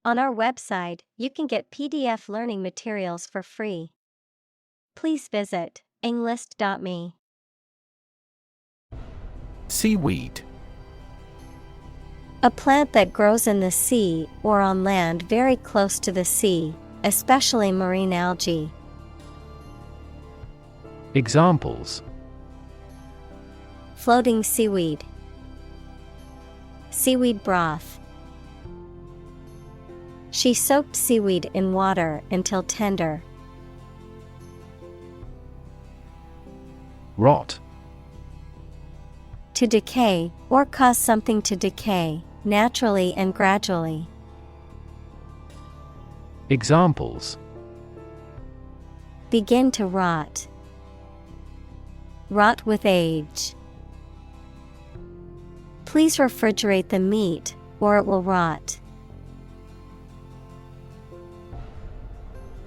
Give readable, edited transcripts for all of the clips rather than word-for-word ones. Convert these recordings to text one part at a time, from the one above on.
On our website, you can get PDF learning materials for free. Please visit englist.me. Seaweed. A plant that grows in the sea or on land very close to the sea, especially marine algae. Examples: Floating seaweed. Seaweed broth. She soaked seaweed in water until tender. Rot. To decay, or cause something to decay, naturally and gradually. Examples: Begin to rot. Rot with age. Please refrigerate the meat, or it will rot.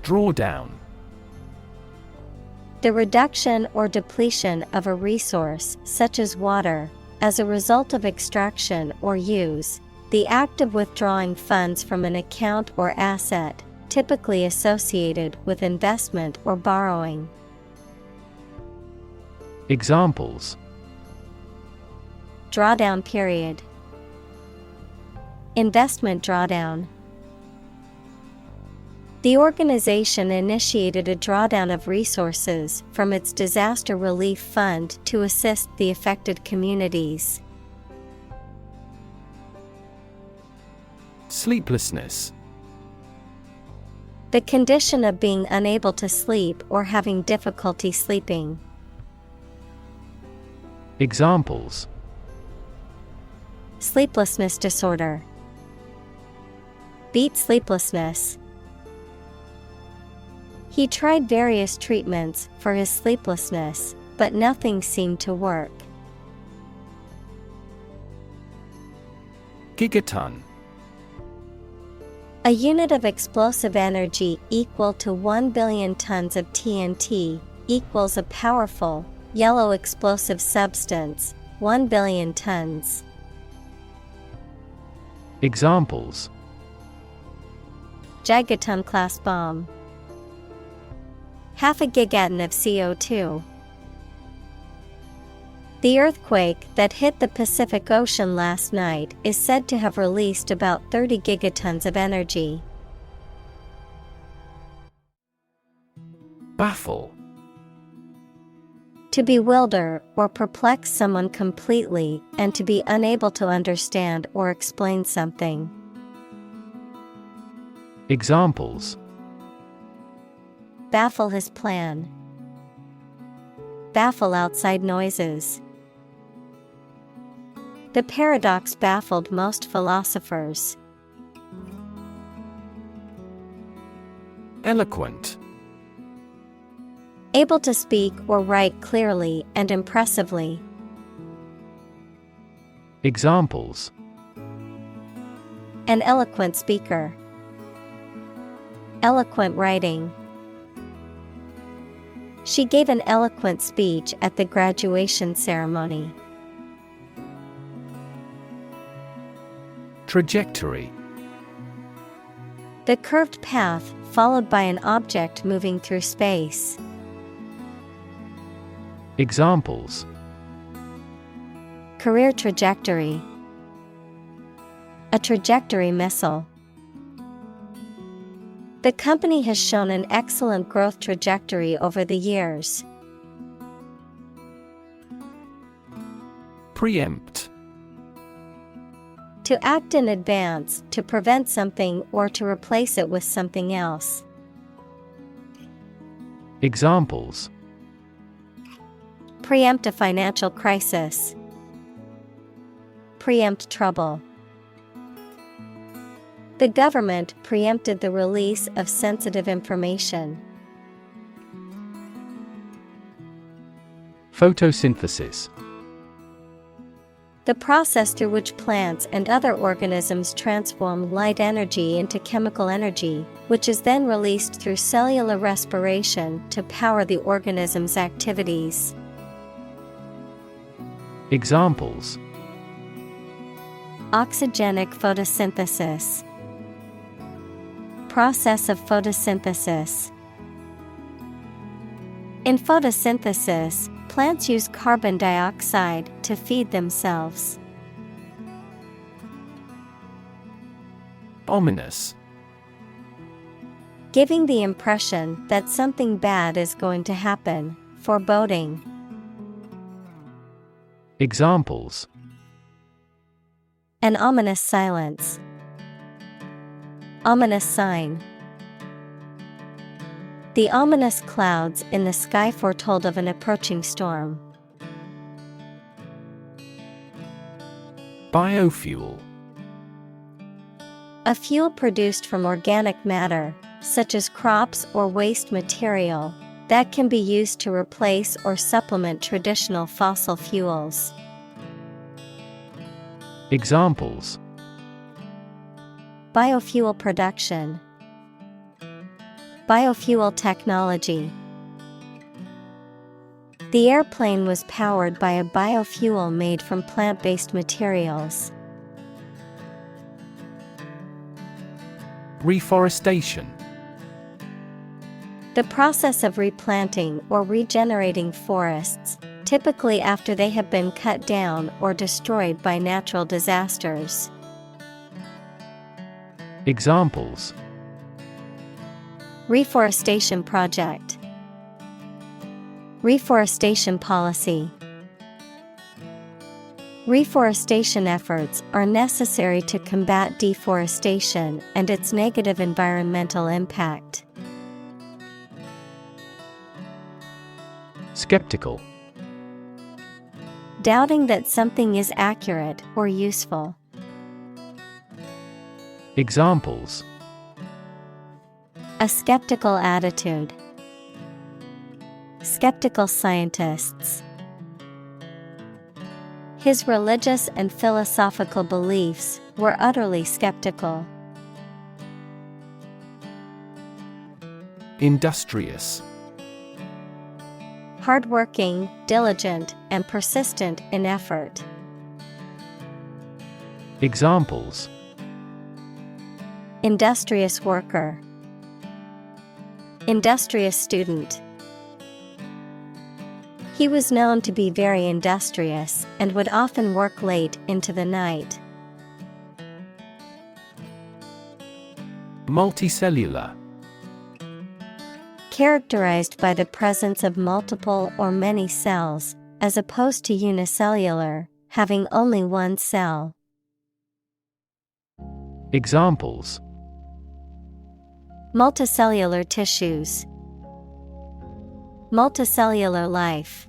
Drawdown. The reduction or depletion of a resource, such as water, as a result of extraction or use, the act of withdrawing funds from an account or asset, typically associated with investment or borrowing. Examples: Drawdown period. Investment drawdown. The organization initiated a drawdown of resources from its disaster relief fund to assist the affected communities. Sleeplessness. The condition of being unable to sleep or having difficulty sleeping. Examples: Sleeplessness disorder. Beat sleeplessness. He tried various treatments for his sleeplessness, but nothing seemed to work. Gigaton. A unit of explosive energy equal to 1 billion tons of TNT equals a powerful, yellow explosive substance, 1 billion tons. Examples: Gigaton-class bomb. Half a gigaton of CO2. The earthquake that hit the Pacific Ocean last night is said to have released about 30 gigatons of energy. Baffle. To bewilder or perplex someone completely and to be unable to understand or explain something. Examples: Baffle his plan. Baffle outside noises. The paradox baffled most philosophers. Eloquent. Able to speak or write clearly and impressively. Examples: An eloquent speaker. Eloquent writing. She gave an eloquent speech at the graduation ceremony. Trajectory. The curved path followed by an object moving through space. Examples: Career trajectory. A trajectory missile. The company has shown an excellent growth trajectory over the years. Preempt. To act in advance, to prevent something or to replace it with something else. Examples: Preempt a financial crisis. Preempt trouble. The government preempted the release of sensitive information. Photosynthesis. The process through which plants and other organisms transform light energy into chemical energy, which is then released through cellular respiration to power the organism's activities. Examples: Oxygenic photosynthesis. process of photosynthesis. In photosynthesis, plants use carbon dioxide to feed themselves. Ominous. Giving the impression that something bad is going to happen, foreboding. Examples: An ominous silence. Ominous sign. The ominous clouds in the sky foretold of an approaching storm. Biofuel. A fuel produced from organic matter, such as crops or waste material, that can be used to replace or supplement traditional fossil fuels. Examples: Biofuel production. Biofuel technology. The airplane was powered by a biofuel made from plant-based materials. Reforestation. The process of replanting or regenerating forests, typically after they have been cut down or destroyed by natural disasters. Examples: Reforestation project. Reforestation policy. Reforestation efforts are necessary to combat deforestation and its negative environmental impact. Skeptical. Doubting that something is accurate or useful. Examples: A skeptical attitude. Skeptical scientists. His religious and philosophical beliefs were utterly skeptical. Industrious. Hardworking, diligent, and persistent in effort. Examples: Industrious worker. Industrious student. He was known to be very industrious and would often work late into the night. Multicellular. Characterized by the presence of multiple or many cells, as opposed to unicellular, having only one cell. Examples: Multicellular tissues. Multicellular life.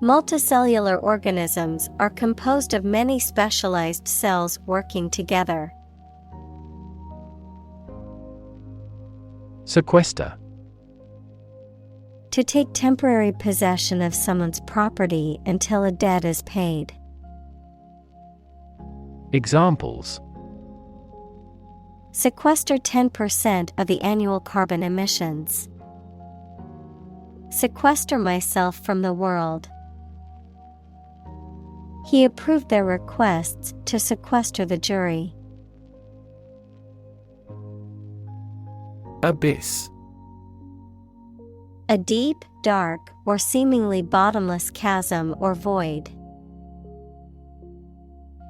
Multicellular organisms are composed of many specialized cells working together. Sequester. To take temporary possession of someone's property until a debt is paid. Examples: Sequester 10% of the annual carbon emissions. Sequester myself from the world. He approved their requests to sequester the jury. Abyss. A deep, dark, or seemingly bottomless chasm or void.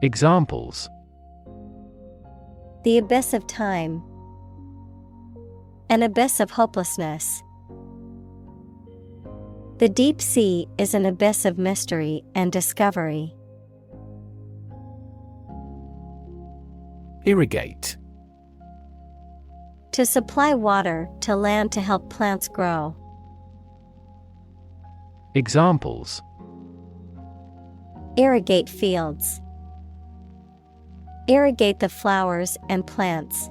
Examples: The abyss of time. An abyss of hopelessness. The deep sea is an abyss of mystery and discovery. Irrigate. To supply water to land to help plants grow. Examples: Irrigate fields. Irrigate the flowers and plants.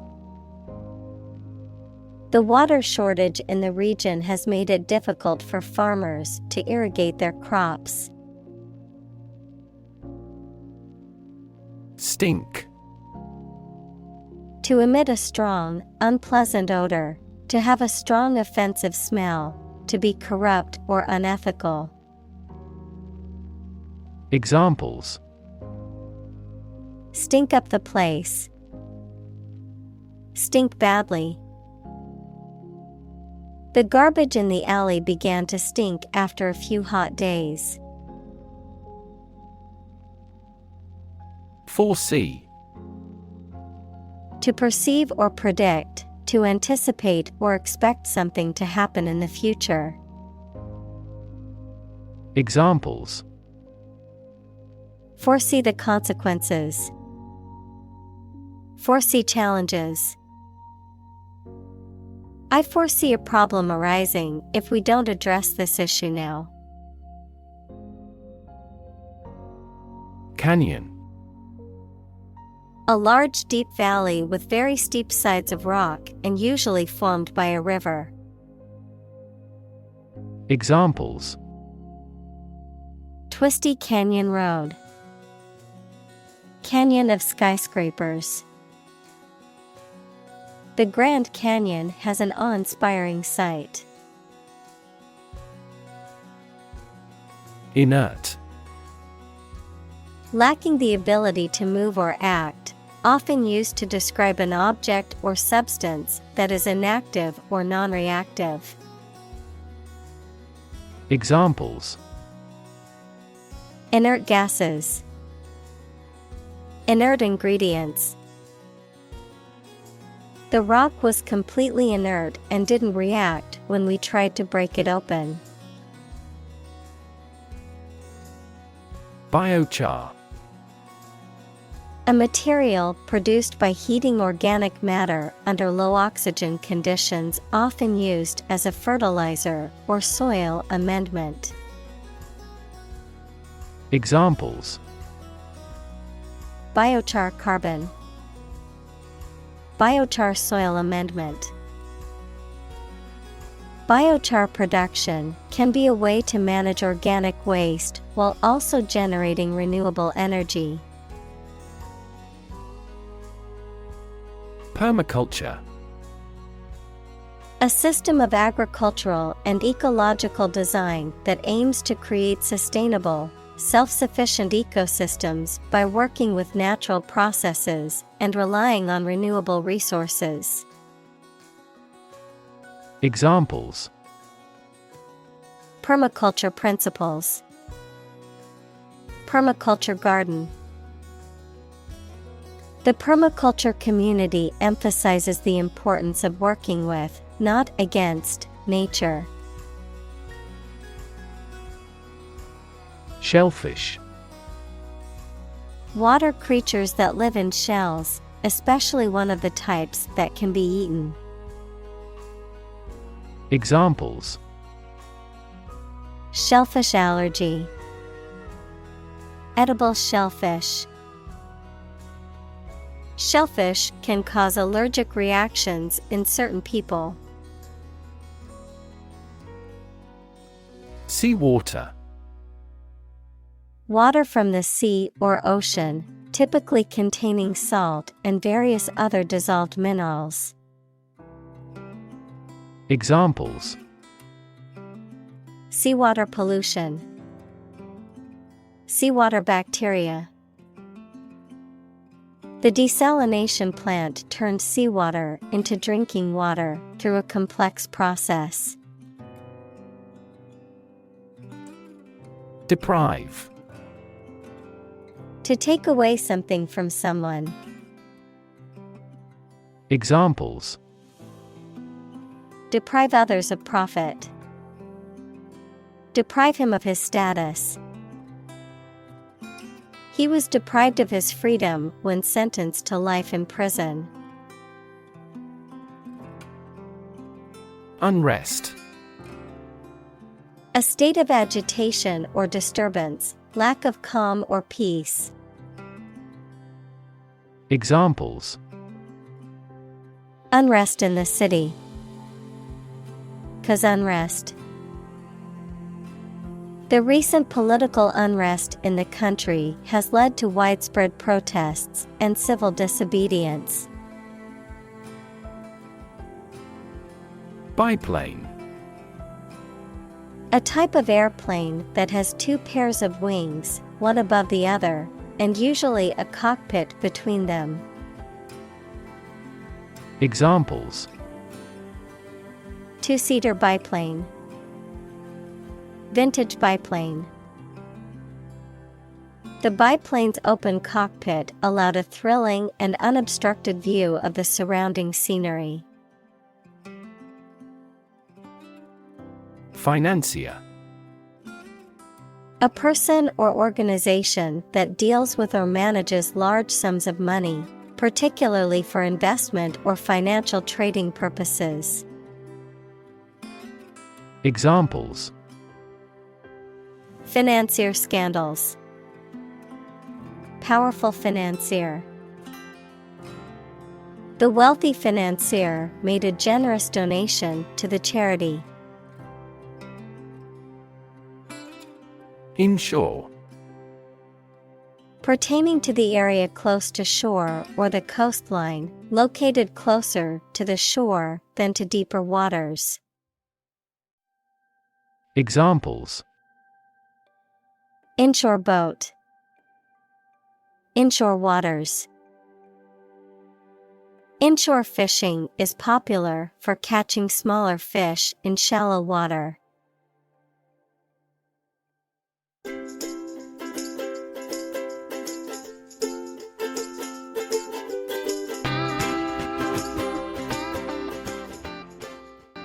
The water shortage in the region has made it difficult for farmers to irrigate their crops. Stink. To emit a strong, unpleasant odor, to have a strong offensive smell, to be corrupt or unethical. Examples: Stink up the place. stink badly. The garbage in the alley began to stink after a few hot days. Foresee. To perceive or predict, to anticipate or expect something to happen in the future. Examples: Foresee the consequences. Foresee challenges. I foresee a problem arising if we don't address this issue now. Canyon. A large deep valley with very steep sides of rock and usually formed by a river. Examples: Twisty canyon road. Canyon of skyscrapers. The Grand Canyon has an awe-inspiring sight. Inert. Lacking the ability to move or act, often used to describe an object or substance that is inactive or non-reactive. Examples: Inert gases. Inert ingredients. The rock was completely inert and didn't react when we tried to break it open. Biochar. A material produced by heating organic matter under low oxygen conditions, often used as a fertilizer or soil amendment. Examples: Biochar carbon. Biochar soil amendment. Biochar production can be a way to manage organic waste while also generating renewable energy. Permaculture. A system of agricultural and ecological design that aims to create sustainable, self-sufficient ecosystems by working with natural processes and relying on renewable resources. Examples: Permaculture principles. Permaculture garden. The permaculture community emphasizes the importance of working with, not against, nature. Shellfish. Water creatures that live in shells, especially one of the types that can be eaten. Examples: Shellfish allergy. Edible shellfish. Shellfish can cause allergic reactions in certain people. Seawater. Water from the sea or ocean, typically containing salt and various other dissolved minerals. Examples: Seawater pollution. Seawater bacteria. The desalination plant turned seawater into drinking water through a complex process. Deprive. To take away something from someone. Examples: Deprive others of profit. Deprive him of his status. He was deprived of his freedom when sentenced to life in prison. Unrest. A state of agitation or disturbance, lack of calm or peace. Examples: Unrest in the city. Cause unrest. The recent political unrest in the country has led to widespread protests and civil disobedience. Biplane. A type of airplane that has two pairs of wings, one above the other, and usually a cockpit between them. Examples: two-seater biplane, vintage biplane. The biplane's open cockpit allowed a thrilling and unobstructed view of the surrounding scenery. Financier. A person or organization that deals with or manages large sums of money, particularly for investment or financial trading purposes. Examples: Financier scandals. Powerful financier. The wealthy financier made a generous donation to the charity. Inshore. Pertaining to the area close to shore or the coastline, located closer to the shore than to deeper waters. Examples: Inshore boat. Inshore waters. Inshore fishing is popular for catching smaller fish in shallow water.